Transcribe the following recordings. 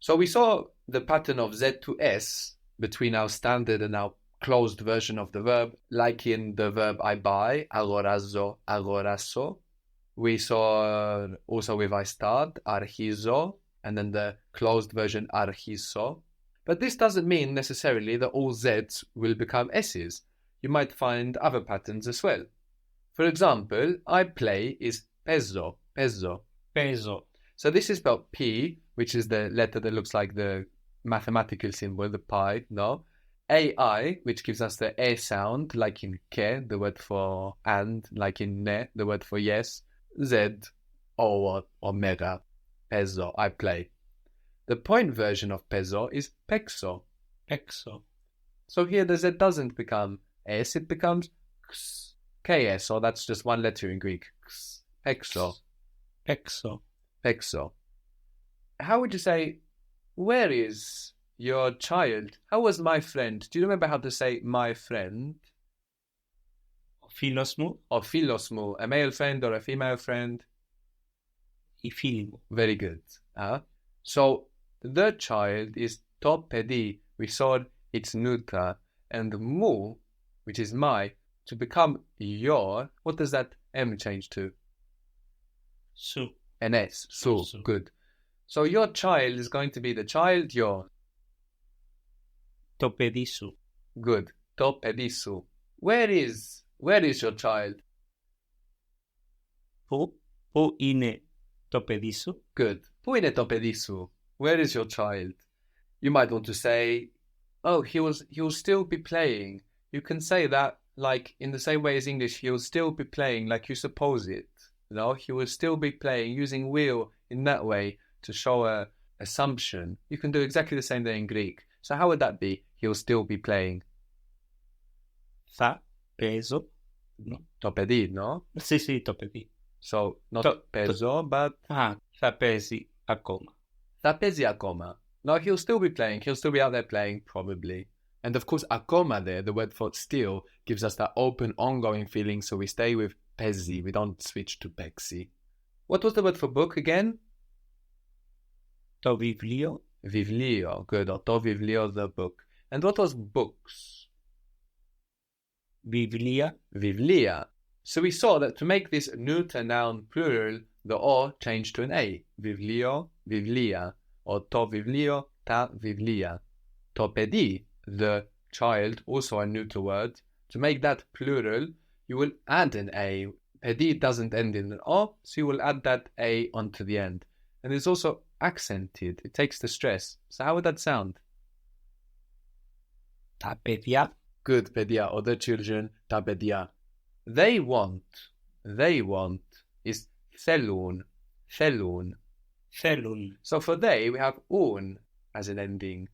So we saw the pattern of Z to S between our standard and our closed version of the verb, like in the verb I buy, agorazo, agorazo. We saw also with I start, archizo, and then the closed version, archizo. But this doesn't mean necessarily that all Zs will become S's. You might find other patterns as well. For example, I play is peso, peso. Peso. So this is spelled P, which is the letter that looks like the mathematical symbol, the pi, no? AI, which gives us the E sound, like in ke, the word for and, like in ne, the word for yes. Z, or mega, peso, I play. The point version of peso is pexo. Pexo. So here the Z doesn't become S, it becomes ks, ks, so that's just one letter in Greek. Ks, pexo. Pexo. Pexo. How would you say, where is your child? How was my friend? Do you remember how to say my friend? Φίλος μου. Or philos mu, a male friend or a female friend? Η φίλη μου. Very good. So the child is to παιδί. We saw it's neuter. And mu, which is my, to become your, what does that M change to? Σου. An S. Su. Su. Good. So your child is going to be the child, your. Το παιδί σου. Good. To παιδί σου. Where is your child? Πού είναι το παιδί σου? Good. Πού είναι το παιδί σου? Where is your child? You might want to say, oh, he'll still be playing. You can say that like in the same way as English, he'll still be playing like you suppose it. You know, he will still be playing using will in that way to show a assumption. You can do exactly the same thing in Greek. So how would that be? He'll still be playing. Θα παίζω. Το παιδί, no? Sí, το παιδί. So not παίζω, but Θα παίζει ακόμα. θα παίζει ακόμα. No, he'll still be playing. He'll still be out there playing, probably. And of course, ακόμα there, the word for still, gives us that open, ongoing feeling, so we stay with παίζει. We don't switch to παίξει. What was the word for book again? Το βιβλίο. Βιβλίο. Good. Or το βιβλίο, the book. And what was books? Βιβλία. Βιβλία. So we saw that to make this neuter noun plural, the O changed to an A. Βιβλίο, βιβλία. Or to βιβλίο, ta βιβλία. To παιδί, the child, also a neuter word. To make that plural, you will add an A. Παιδί doesn't end in an O, so you will add that A onto the end. And it's also accented. It takes the stress. So how would that sound? Τα παιδιά. Good, παιδιά, or the children, τα παιδιά. They want is θέλουν. Θέλουν. So for they, we have un as an ending.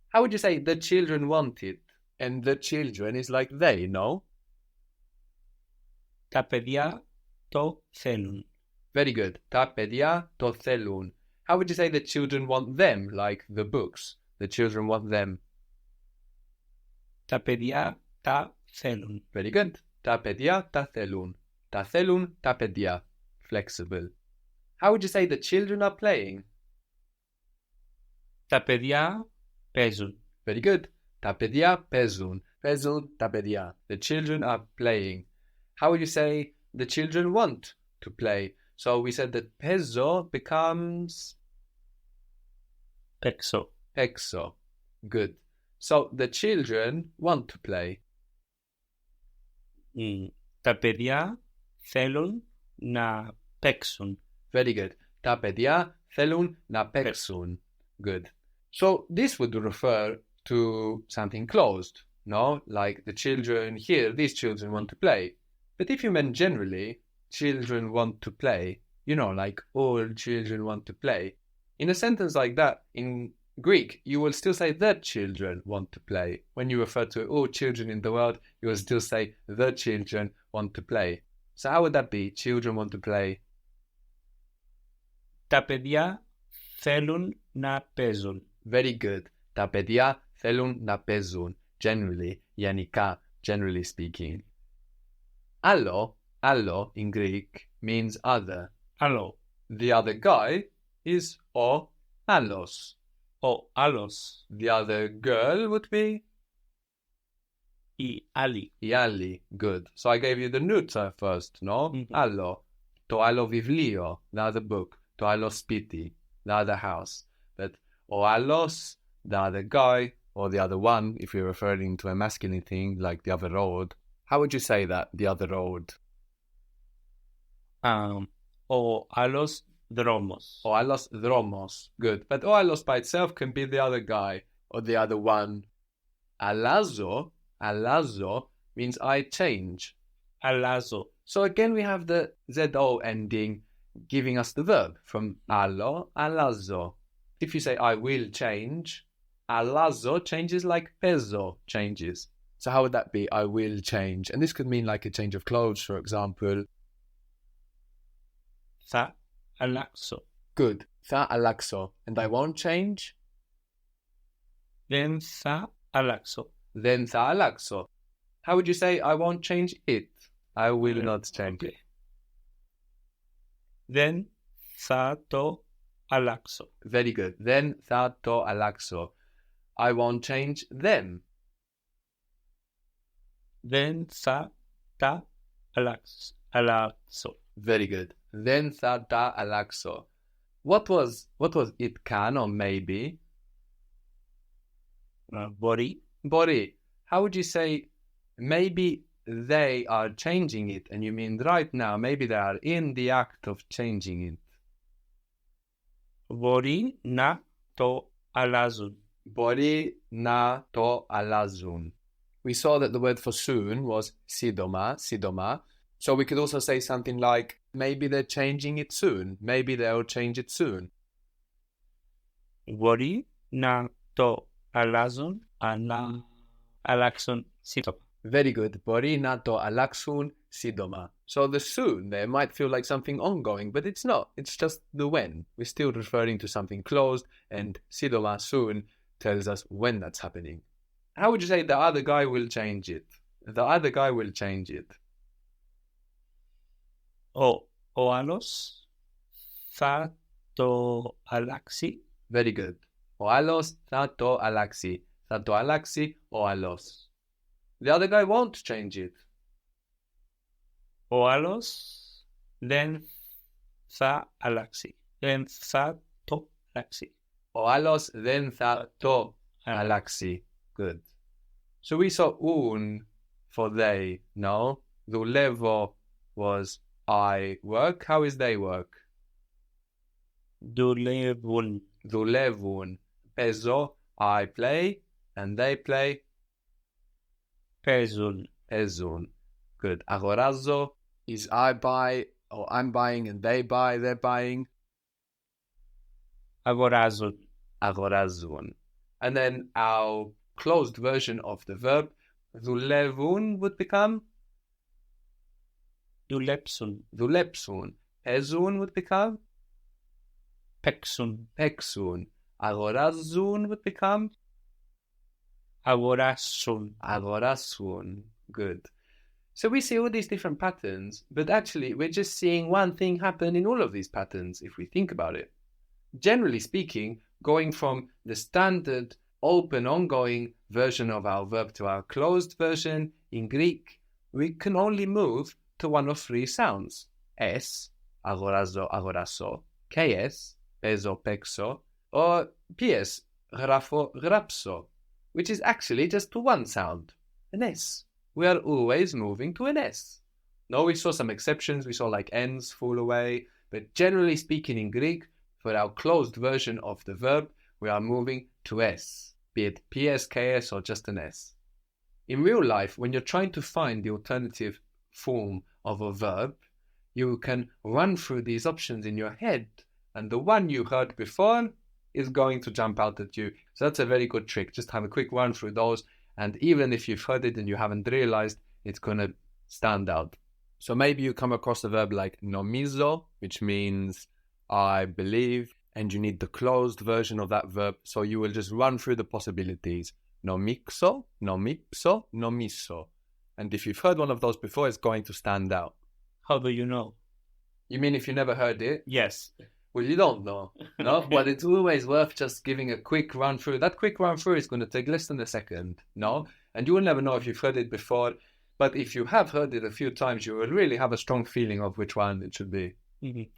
How would you say the children wanted? And the children is like they, no? Τα παιδιά το θέλουν. Very good. Τα παιδιά το θέλουν. How would you say the children want them, like the books? The children want them. Τα παιδιά τα θέλουν. Very good. Τα παιδιά τα θέλουν. Τα θέλουν τα παιδιά. Flexible. How would you say the children are playing? Τα παιδιά παίζουν. Very good. Τα παιδιά παίζουν. Παίζουν τα παιδιά. The children are playing. How would you say the children want to play? So we said that παίζω becomes Παίξω. παίξω. Good. So the children want to play. Τα παιδιά θέλουν να παίξουν. Very good. Τα παιδιά θέλουν να παίξουν. Good. So this would refer to something closed, no? Like the children here, these children want to play. But if you meant generally, children want to play, you know, like all children want to play. In a sentence like that, in Greek, you will still say the children want to play. When you refer to all children in the world, you will still say the children want to play. So how would that be? Children want to play. Τα παιδιά θέλουν να παίζουν. Very good. Τα παιδιά θέλουν να παίζουν. Generally, γενικά, generally speaking. Άλλο in Greek means other. Άλλο. The other guy is o allos. O allos. The other girl would be I ali. η άλλη. Good. So I gave you the neuter first, no? Mhm. Άλλο. Το άλλο βιβλίο, the other book. Το άλλο σπίτι, the other house. But ο άλλος, the other guy, or the other one, if you're referring to a masculine thing, like the other road. How would you say that, the other road? Ο άλλος δρόμος. Ο άλλος δρόμος. Good. But ο άλλος by itself can be the other guy, or the other one. Αλλάζω means I change. Αλλάζω. So again, we have the ZO ending giving us the verb from άλλο, αλλάζω. If you say I will change, αλλάζω changes like παίζω changes. So how would that be? I will change. And this could mean like a change of clothes, for example. Θα αλλάξω. Good. Θα αλλάξω. And I won't change? Δεν θα αλλάξω. Then θα αλλάξω. How would you say I won't change it? I will not change it. Δεν θα το αλλάξω. Very good. Then θα το αλλάξω. I won't change them. Δεν θα τα αλλάξω. Very good. Then θα τα αλλάξω. What was it can or maybe? Μπορεί. Μπορεί. How would you say maybe they are changing it and you mean right now maybe they are in the act of changing it? Μπορεί να το αλλάζουν. Μπορεί να το αλλάζουν. We saw that the word for soon was σύντομα. So we could also say something like, maybe they're changing it soon. Maybe they'll change it soon. Μπορεί να το αλλάζουν, αλλάξουν σύντομα. Very good. Μπορεί να το αλλάξουν σύντομα. So the soon there might feel like something ongoing, but it's not. It's just the when. We're still referring to something closed, and σύντομα, soon, tells us when that's happening. How would you say the other guy will change it? The other guy will change it. Ο άλλος θα το αλλάξει. Very good. Ο άλλος θα το αλλάξει. Θα το αλλάξει ο άλλος. The other guy won't change it. Ο άλλος δεν θα αλλάξει. Δεν θα το αλλάξει. Ο άλλος δεν θα το αλλάξει. Good. So we saw un for they, no? Δουλεύω was I work. How is they work? Δουλεύουν. Δουλεύουν. Παίζω, I play, and they play. Παίζουν. Παίζουν. Good. Αγοράζω is I buy, or I'm buying and they buy, they're buying. Αγοράζουν. Αγοράζουν. And then our closed version of the verb, δουλεύουν, would become δουλέψουν. δουλέψουν. Παίζουν would become Παίξουν. παίξουν. Αγοράζουν would become Αγοράσουν. αγοράσουν. Good. So we see all these different patterns, but actually we're just seeing one thing happen in all of these patterns if we think about it. Generally speaking, going from the standard open ongoing version of our verb to our closed version in Greek, we can only move to one of three sounds. S, αγοράζω, αγοράσω, KS, παίζω, παίξω, or PS, γράφω, γράψω, which is actually just to one sound, an S. We are always moving to an S. No, we saw some exceptions, we saw like N's fall away, but generally speaking in Greek, for our closed version of the verb, we are moving to S, be it PS, KS, or just an S. In real life, when you're trying to find the alternative form of a verb, you can run through these options in your head, and the one you heard before is going to jump out at you. So that's a very good trick. Just have a quick run through those, and even if you've heard it and you haven't realized, it's going to stand out. So maybe you come across a verb like nomizo, which means I believe, and you need the closed version of that verb, so you will just run through the possibilities. Nomixo, nomipso, nomiso. And if you've heard one of those before, it's going to stand out. How do you know? You mean if you never heard it? Yes. Well, you don't know, no? But it's always worth just giving a quick run through. That quick run through is going to take less than a second, no? And you will never know if you've heard it before. But if you have heard it a few times, you will really have a strong feeling of which one it should be.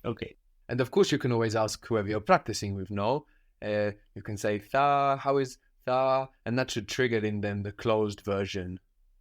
Okay. And of course, you can always ask whoever you're practicing with, no? You can say, tha, how is tha? And that should trigger in them the closed version